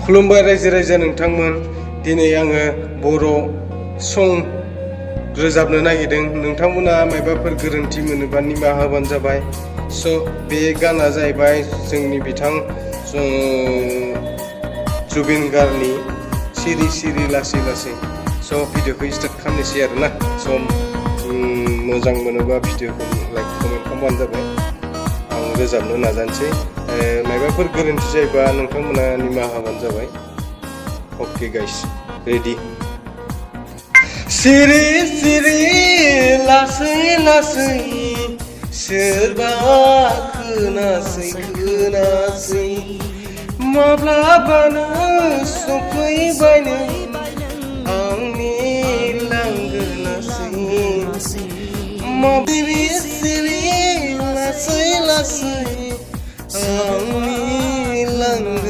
खुलुमबाय रायजो राजा नोंथांमोन। दिनै आङो बर' सं रोजाबनो नागिरदों। नोंथांमोना मायबाफोर गोरोन्थि मोनोबा निमाहा होबानो जाबाय। स' बे गाना जाहैबाय जोंनि बिथां जुबिन गार्गनि सिरि सिरि लासै लासै। स' भिडिअखौ स्टार्ट खालामनोसै आरोना। स' मोजां मोनोबा भिडिअखौ लाइक कमेन्ट खालामबानो जाबाय। आं रोजाबनो नाजानोसै। मायबाफोर गोरोन्थि जायोबा नोंथांमोना निमाहा होबानो जाबाय। अके गाइस, रेडि। सिरि सिरि लासै लासै सोरबा खोनासै खोनासै माब्लाबानो सफैबाय नों आंनि लांगोनासै। सिरि सिरि लासै लासै आंनि लांगोनासै।